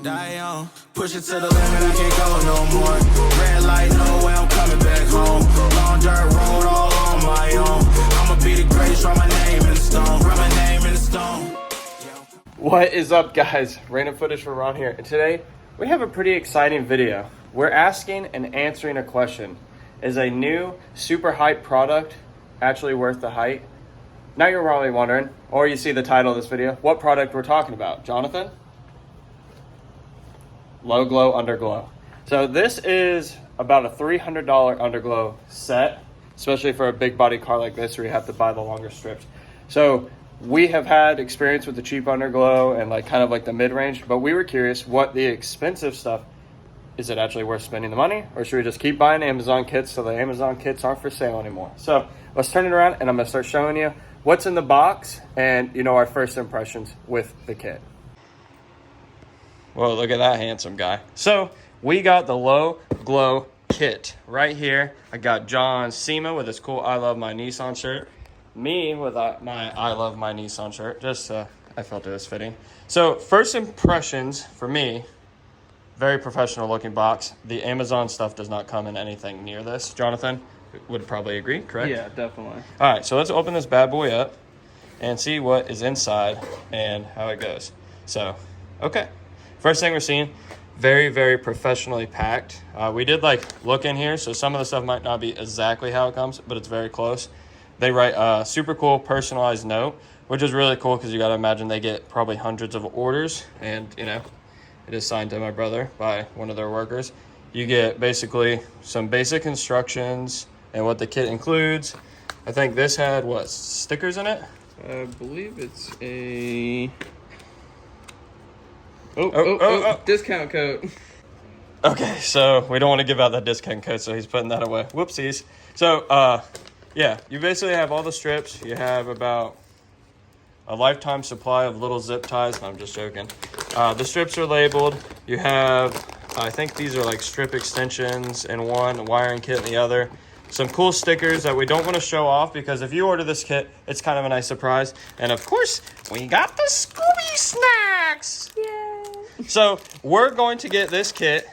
Die young, push it to the limit, I can't go no more. Red light, no way, I'm coming back home. Long dirt road, all on my own. I'ma be the greatest, write my name in the stone. Write my name in the stone. What is up, guys? Random footage for Ron here, and today we have a pretty exciting video. We're asking and answering a question. Is a new super hype product actually worth the hype? Now you're probably wondering, or you see the title of this video, what product we're talking about. Jonathan? LowGlow Underglow. So this is about a $300 underglow set, especially for a big body car like this where you have to buy the longer strips. So we have had experience with the cheap underglow and like kind of like the mid-range, but we were curious what the expensive stuff, is it actually worth spending the money, or should we just keep buying Amazon kits so the Amazon kits aren't for sale anymore? So let's turn it around and I'm gonna start showing you what's in the box and, you know, our first impressions with the kit. Well, look at that handsome guy. So we got the LowGlow kit right here. I got John Sema with his cool I Love My Nissan shirt. Me with my I Love My Nissan shirt. Just I felt it was fitting. So first impressions for me, very professional looking box. The Amazon stuff does not come in anything near this. Jonathan would probably agree, correct? Yeah, definitely. All right, so let's open this bad boy up and see what is inside and how it goes. So, okay. First thing we're seeing, very, very professionally packed. We did like look in here, so some of the stuff might not be exactly how it comes, but it's very close. They write a super cool personalized note, which is really cool because you got to imagine they get probably hundreds of orders, and you know, it is signed to my brother by one of their workers. You get basically some basic instructions and what the kit includes. I think this had what, stickers in it? I believe it's a discount code. Okay, so we don't want to give out that discount code, so he's putting that away. Whoopsies. So, yeah, you basically have all the strips. You have about a lifetime supply of little zip ties. I'm just joking. The strips are labeled. You have, I think these are like strip extensions in one, a wiring kit in the other. Some cool stickers that we don't want to show off because if you order this kit, it's kind of a nice surprise. And of course, we got the Scooby snacks. Yay. So we're going to get this kit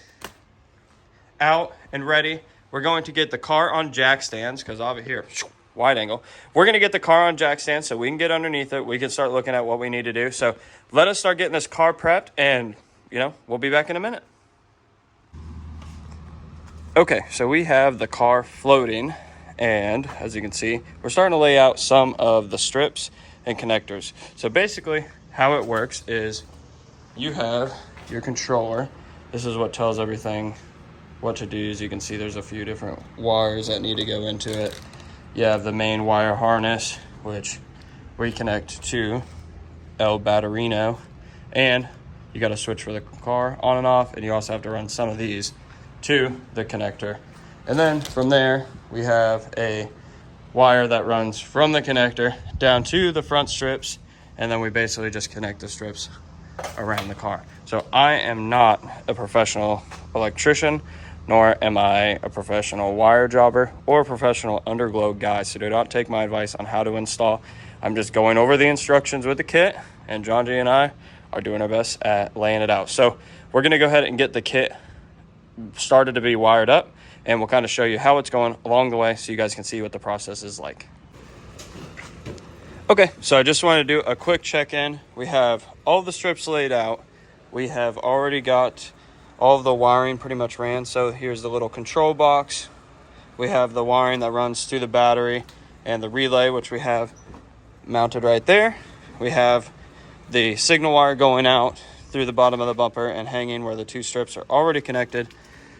out and ready. We're going to get the car on jack stands because over here, wide angle. We're going to get the car on jack stands so we can get underneath it. We can start looking at what we need to do. So let us start getting this car prepped and, you know, we'll be back in a minute. Okay, so we have the car floating, and as you can see, we're starting to lay out some of the strips and connectors. So basically, how it works is you have your controller. This is what tells everything what to do. As you can see, there's a few different wires that need to go into it. You have the main wire harness, which we connect to El Batterino, and you got a switch for the car on and off, and you also have to run some of these to the connector. And then from there we have a wire that runs from the connector down to the front strips, and then we basically just connect the strips around the car. So I am not a professional electrician, nor am I a professional wire jobber or a professional underglow guy, so do not take my advice on how to install. I'm just going over the instructions with the kit, and John G and I are doing our best at laying it out. So we're gonna go ahead and get the kit started to be wired up, and we'll kind of show you how it's going along the way so you guys can see what the process is like. Okay, so I just want to do a quick check-in. We have all the strips laid out. We have already got all of the wiring pretty much ran. So here's the little control box. We have the wiring that runs through the battery and the relay, which we have mounted right there. We have the signal wire going out through the bottom of the bumper and hanging where the two strips are already connected,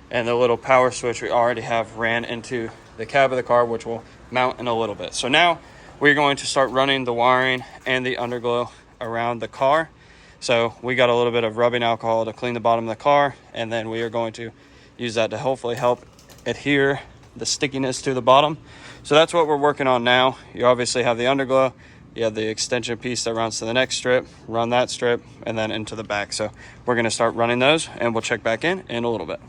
and the little power switch we already have ran into the cab of the car, which will mount in a little bit. So now we're going to start running the wiring and the underglow around the car. So we got a little bit of rubbing alcohol to clean the bottom of the car, and then we are going to use that to hopefully help adhere the stickiness to the bottom. So that's what we're working on now. You obviously have the underglow. You have the extension piece that runs to the next strip, run that strip, and then into the back. So we're going to start running those, and we'll check back in a little bit.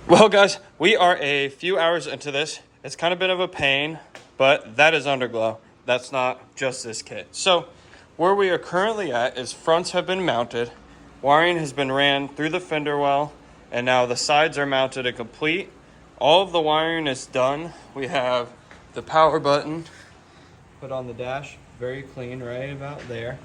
Well, guys, we are a few hours into this. It's kind of been of a pain, but that is underglow. That's not just this kit. So where we are currently at is fronts have been mounted. wiring has been ran through the fender well, and now the sides are mounted and complete. All of the wiring is done. We have the power button put on the dash, very clean right about there.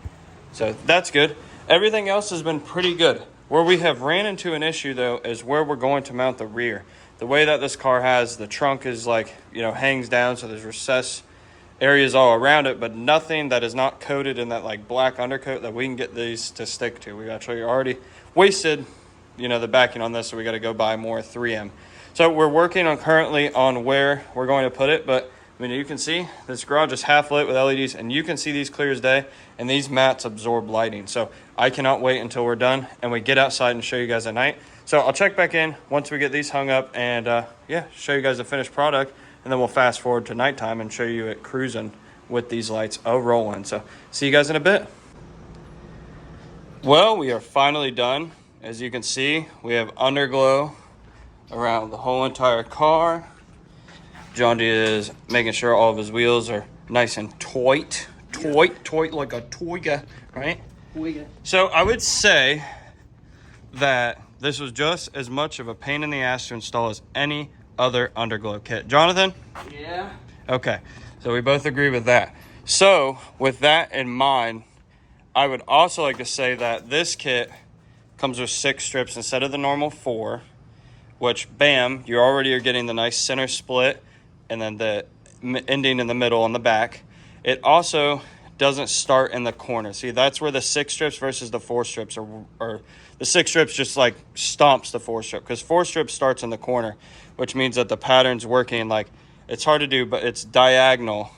So that's good. Everything else has been pretty good. Where we have ran into an issue though is where we're going to mount the rear. The way that this car has, the trunk is like, you know, hangs down, so there's recessed areas all around it, but nothing that is not coated in that like black undercoat that we can get these to stick to. We actually already wasted, you know, the backing on this, so we got to go buy more 3M. So we're working on currently on where we're going to put it, but I mean, you can see this garage is half lit with LEDs, and you can see these clear as day, and these mats absorb lighting. So I cannot wait until we're done and we get outside and show you guys at night. So I'll check back in once we get these hung up and yeah, show you guys the finished product, and then we'll fast forward to nighttime and show you it cruising with these lights rolling. So see you guys in a bit. Well, we are finally done. As you can see, we have underglow around the whole entire car. John D is making sure all of his wheels are nice and taut like a toy, right? So I would say that this was just as much of a pain in the ass to install as any other underglow kit. Jonathan? Yeah. Okay, so we both agree with that. So with that in mind, I would also like to say that this kit comes with 6 strips instead of the normal 4, which bam, you already are getting the nice center split and then the ending in the middle on the back. It also doesn't start in the corner. See, that's where the 6 strips versus the 4 strips or the 6 strips just like stomps the 4 strip, because 4 strips starts in the corner, which means that the pattern's working like, it's hard to do, but it's diagonal,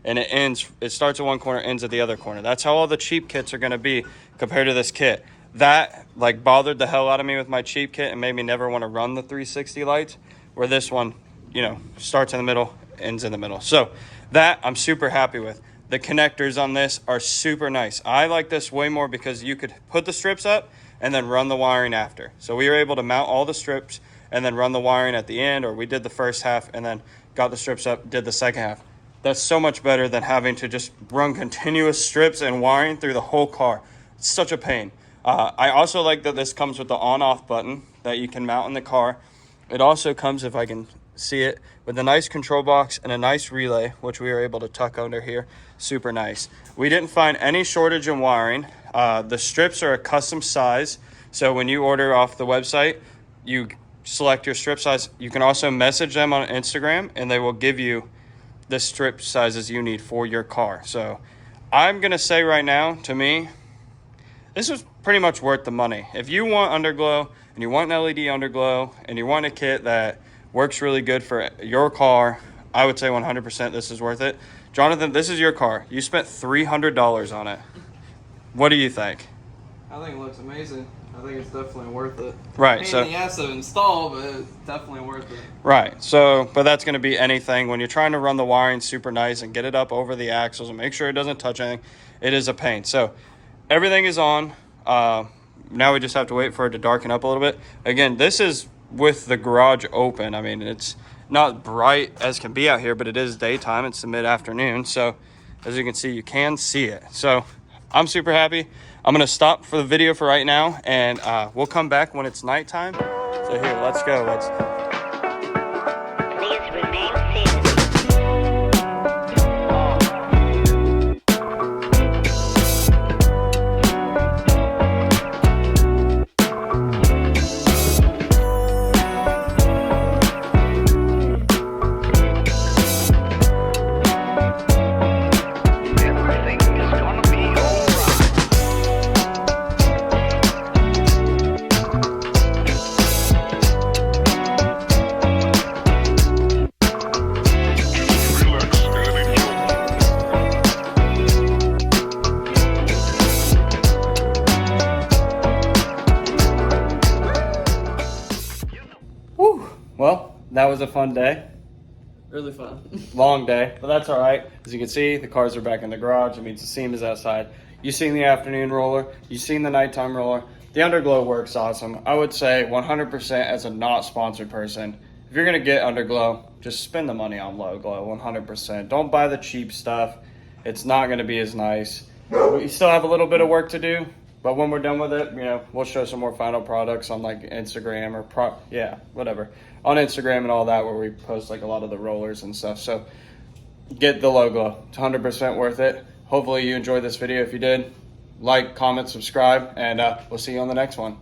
and it starts at one corner, ends at the other corner. That's how all the cheap kits are going to be compared to this kit. That like bothered the hell out of me with my cheap kit and made me never want to run the 360 lights, where this one, you know, starts in the middle, ends in the middle. So that I'm super happy with. The connectors on this are super nice. I like this way more because you could put the strips up and then run the wiring after. So we were able to mount all the strips and then run the wiring at the end, or we did the first half and then got the strips up, did the second half. That's so much better than having to just run continuous strips and wiring through the whole car. It's such a pain. I also like that this comes with the on-off button that you can mount in the car. It also comes, if I can see it, with a nice control box and a nice relay, which we were able to tuck under here. Super nice. We didn't find any shortage in wiring. The strips are a custom size, so when you order off the website, you select your strip size. You can also message them on Instagram, and they will give you the strip sizes you need for your car. So I'm gonna say right now, to me, this was pretty much worth the money. If you want underglow and you want an LED underglow and you want a kit that works really good for your car, I would say 100% this is worth it. Jonathan, this is your car. You spent $300 on it. What do you think? I think it looks amazing. I think it's definitely worth it. Right. Pain So in the ass to install, but it's definitely worth it. right. So, but that's going to be anything when you're trying to run the wiring super nice and get it up over the axles and make sure it doesn't touch anything. It is a pain. So everything is on. Now we just have to wait for it to darken up a little bit. Again, this is with the garage open. I mean, it's not bright as can be out here, but it is daytime. It's the mid-afternoon. So as you can see, you can see it. So I'm super happy. I'm going to stop for the video for right now, and we'll come back when it's nighttime. So here, let's go. Please remain seated. Everything is gonna be alright. Relax and enjoy. Woo. Well, that was a fun day. Really fun. Long day, but that's all right. As you can see, the cars are back in the garage. It means the seam is outside. You've seen the afternoon roller. You've seen the nighttime roller. The underglow works awesome. I would say 100% as a not sponsored person, if you're going to get underglow, just spend the money on LowGlow 100%. Don't buy the cheap stuff. It's not going to be as nice. You still have a little bit of work to do, But when we're done with it, we'll show some more final products on like Instagram or whatever. On Instagram and all that, where we post like a lot of the rollers and stuff. So get the LowGlow. It's 100% worth it. Hopefully you enjoyed this video. If you did, like, comment, subscribe, and we'll see you on the next one.